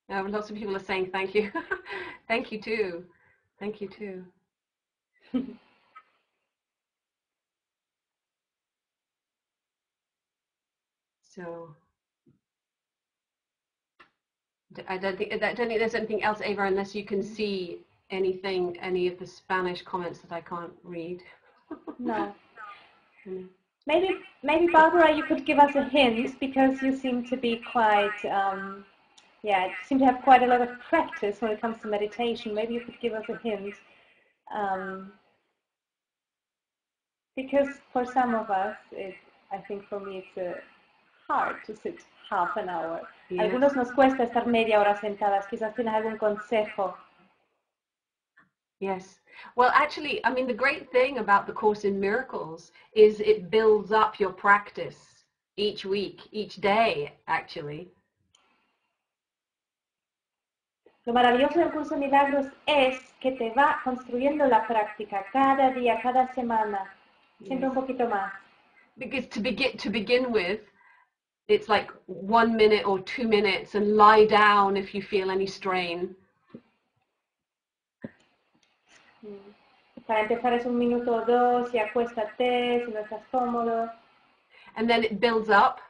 Lots of people are saying thank you. Thank you too. Thank you too. So I don't think there's anything else, Ava, unless you can see anything, any of the Spanish comments that I can't read. No. Maybe Barbara, you could give us a hint, because you seem to be quite, you seem to have quite a lot of practice when it comes to meditation. Maybe you could give us a hint. Because for some of us, I think for me it's hard to sit half an hour. Yeah. Algunos nos cuesta estar media hora sentadas. Quizás tienes algún consejo. Yes. Well, actually, I mean, the great thing about the Course in Miracles is it builds up your practice each week, each day, actually. Lo maravilloso del Curso de Milagros es que te va construyendo la práctica cada día, cada semana, siempre un poquito más. Because to begin with, it's like 1 minute or 2 minutes, and lie down if you feel any strain. Para empezar es 1 minuto o 2 y acuéstate si no estás cómodo. And then it builds up.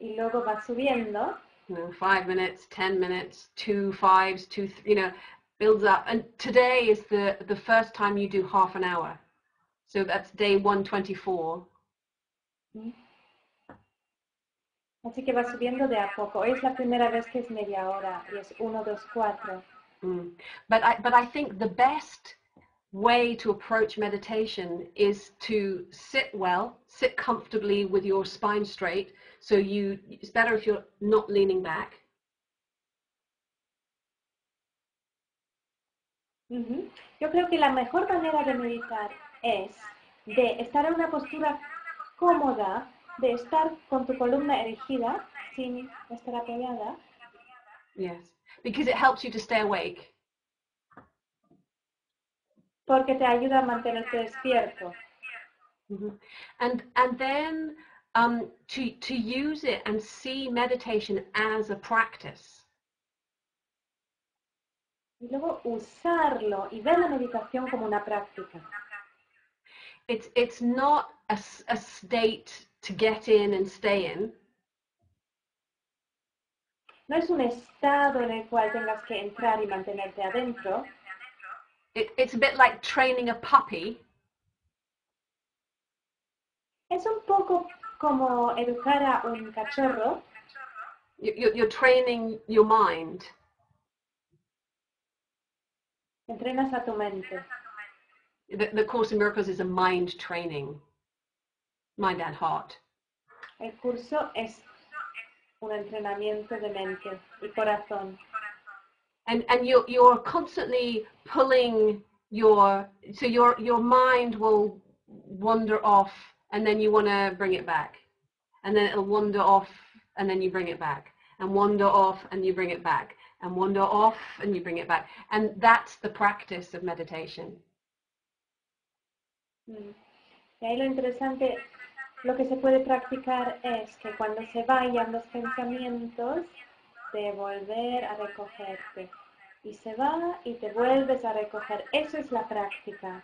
Y luego va subiendo. 5 minutes, 10 minutes, 2 5s, 2, builds up. And today is the first time you do half an hour. So that's day 124. Así que va subiendo de a poco. Hoy es la primera vez que es media hora y es 1, 2, 4. But I think the best way to approach meditation is to sit well, sit comfortably with your spine straight. So it's better if you're not leaning back. Yo creo que la mejor manera de meditar es de estar en una postura cómoda, de estar con tu columna erigida, sin estar apoyada. Yes, because it helps you to stay awake. Porque te ayuda a mantenerte despierto. And then to use it and see meditation as a practice. Y luego usarlo y ver la meditación como una práctica. It's not a state to get in and stay in. No es un estado en el cual tengas que entrar y mantenerte adentro. It's a bit like training a puppy. Es un poco como educar a un cachorro. You're training your mind. Entrenas a tu mente. The Course in Miracles is a mind training, mind and heart. El curso es un entrenamiento de mente y corazón. And you're constantly pulling your mind will wander off, and then you want to bring it back, and then it'll wander off, and then you bring it back, and wander off, and you bring it back, and wander off, and you bring it back. And that's the practice of meditation. Y ahí lo interesante, lo que se puede practicar es que cuando se vayan los pensamientos, de volver a recogerte. Y se va y te vuelves a recoger. Eso es la práctica.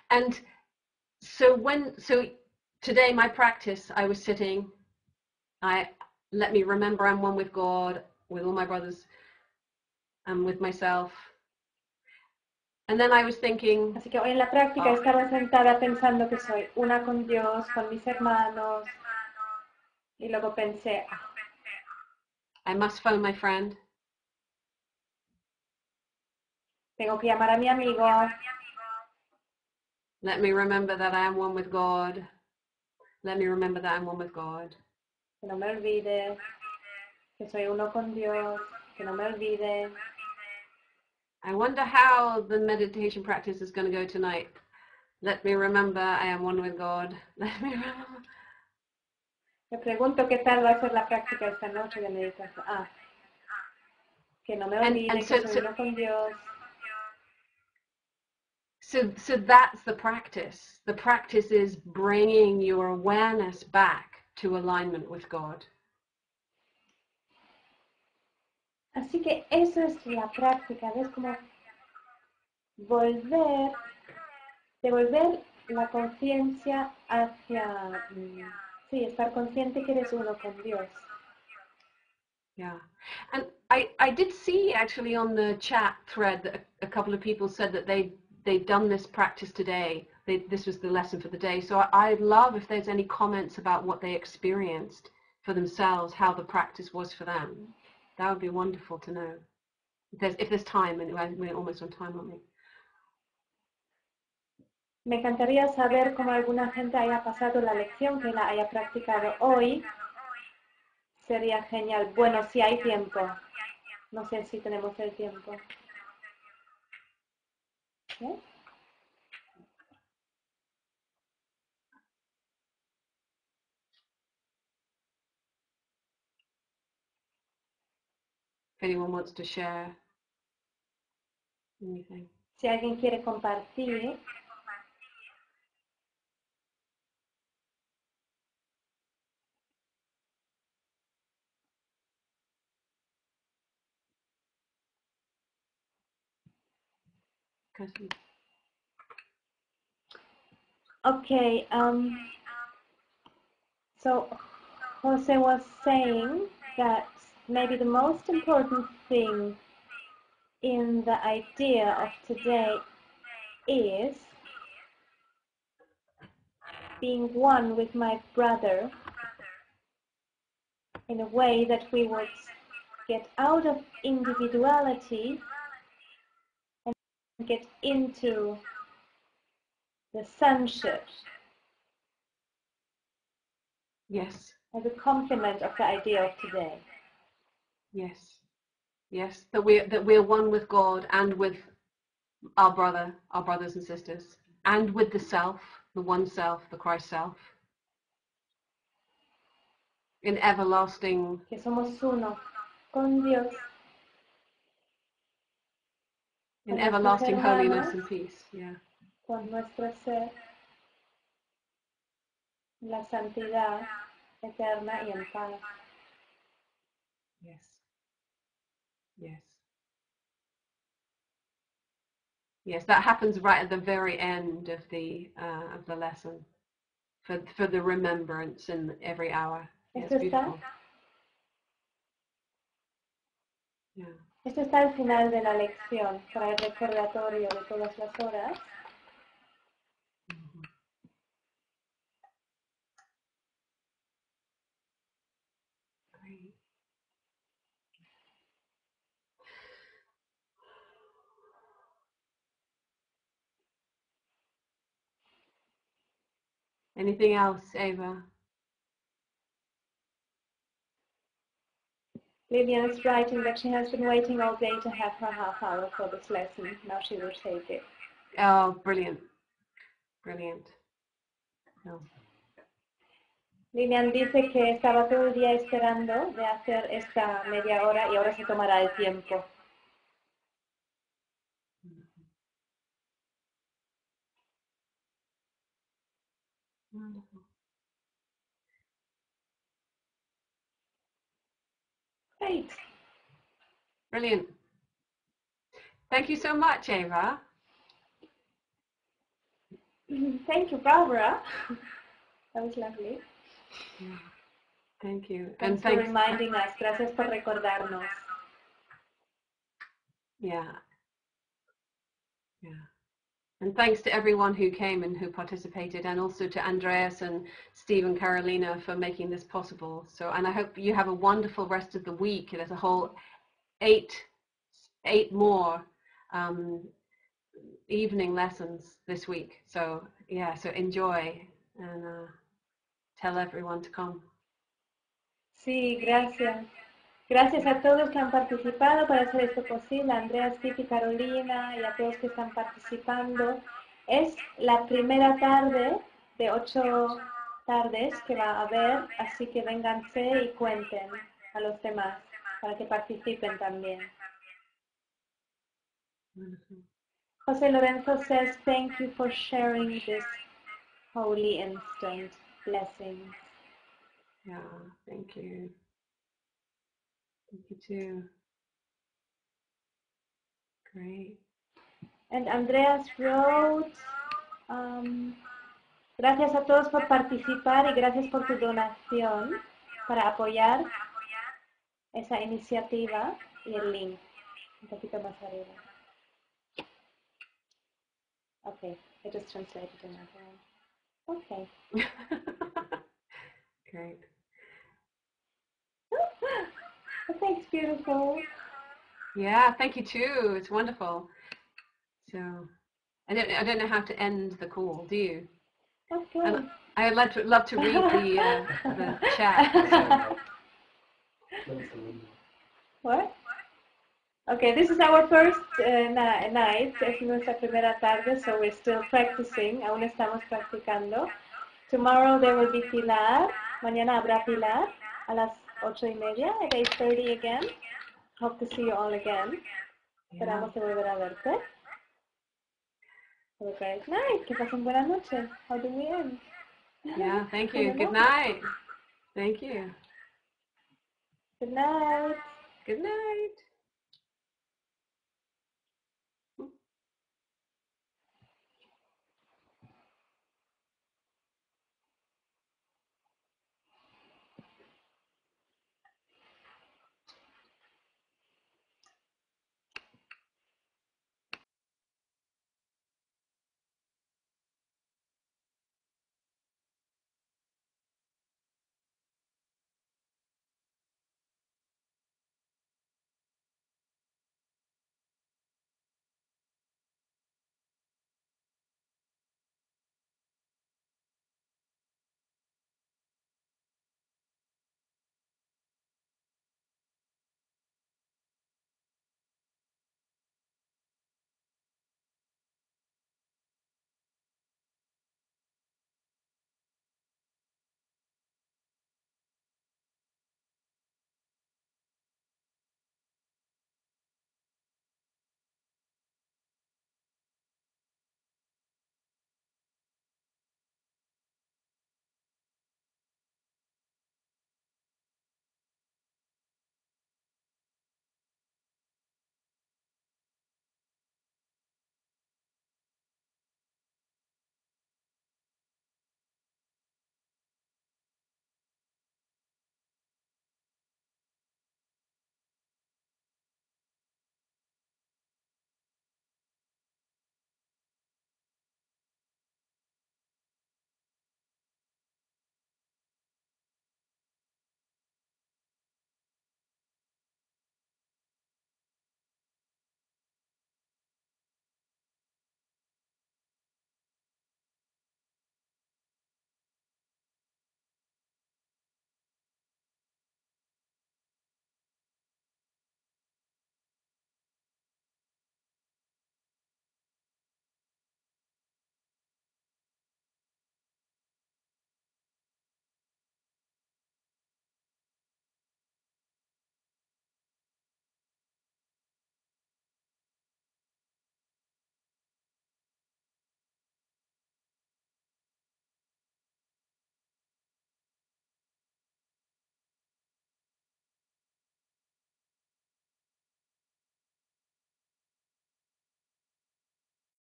And so today my practice, I was sitting, I let me remember I'm one with God, with all my brothers, and with myself. And then I was thinking, Así que hoy en la práctica estaba sentada pensando que soy una con Dios, con mis hermanos, y luego pensé, I must phone my friend. tengo que llamar a mi amigo. Let me remember that I am one with God. Let me remember that I'm one with God. Que no me olvide que soy uno con Dios, que no me olvide. I wonder how the meditation practice is going to go tonight. Let me remember I am one with God. Let me remember. Me pregunto qué tal va a ser la práctica esta noche de meditación. Que no me olvide que soy uno con Dios. So that's the practice. The practice is bringing your awareness back to alignment with God. Así que eso es la práctica, ¿ves? Como devolver la conciencia hacia, sí, estar consciente que eres uno con Dios. Yeah, and I did see actually on the chat thread that a couple of people said that they'd done this practice today. This was the lesson for the day. So I'd love if there's any comments about what they experienced for themselves, how the practice was for them. That would be wonderful to know. If there's time, and we're almost on time, aren't we? Me encantaría saber cómo alguna gente haya pasado la lección, que la haya practicado hoy. Sería genial. Bueno, si hay tiempo. No sé si tenemos el tiempo. ¿Eh? If anyone wants to share anything. Si alguien quiere compartir. Okay, so Jose was saying that maybe the most important thing in the idea of today is being one with my brother in a way that we would get out of individuality and get into the sonship. Yes. As a complement of the idea of today. Yes. Yes. That we're one with God and with our brothers and sisters, and with the self, the one self, the Christ self. In everlasting. Que somos uno con Dios. In everlasting holiness and peace. Yeah. Con nuestra sede. La santidad eterna y en paz. Yes. Yes. Yes, that happens right at the very end of the lesson, for the remembrance in every hour. Esto está. Yeah. Esto está al final de la lección para el recordatorio de todas las horas. Great. Anything else, Ava? Lillian is writing that she has been waiting all day to have her half hour for this lesson. Now she will take it. Oh, brilliant. Brilliant. No. Lilian dice que estaba todo el día esperando de hacer esta media hora y ahora se tomará el tiempo. Wonderful. Great. Brilliant. Thank you so much, Ava. Thank you, Barbara. That was lovely. Yeah. Thank you. Thanks for reminding us. Gracias por recordarnos. Yeah. Yeah. And thanks to everyone who came and who participated, and also to Andreas and Steve and Carolina for making this possible. So, and I hope you have a wonderful rest of the week. There's a whole eight more evening lessons this week. So yeah, so enjoy and tell everyone to come. Sí, gracias. Gracias a todos que han participado para hacer esto posible, a Andrea, Steve y Carolina, y a todos que están participando. Es la primera tarde de 8 tardes que va a haber, así que vénganse y cuenten a los demás para que participen también. José Lorenzo says, thank you for sharing this holy instant. Blessings. Yeah, thank you. Thank you too. Great. And Andreas wrote, gracias a todos por participar y gracias por tu donación para apoyar esa iniciativa y el link. Un poquito más arriba. Okay, I just translated in that one. Okay. Great. Thanks, beautiful. Yeah, thank you too. It's wonderful. So, I don't know how to end the call. Do you? Okay. And I'd love to read the chat. What? Okay, this is our first night. Es nuestra primera tarde, so we're still practicing. Aún estamos practicando. Tomorrow there will be Pilar. Mañana habrá Pilar a las 8:30 at 8:30 again. Hope to see you all again. Esperamos de volver a verte. Have a great night. Que pasen buena noche. How do we end? Yeah, thank you. Good night. Thank you. Good night. Good night.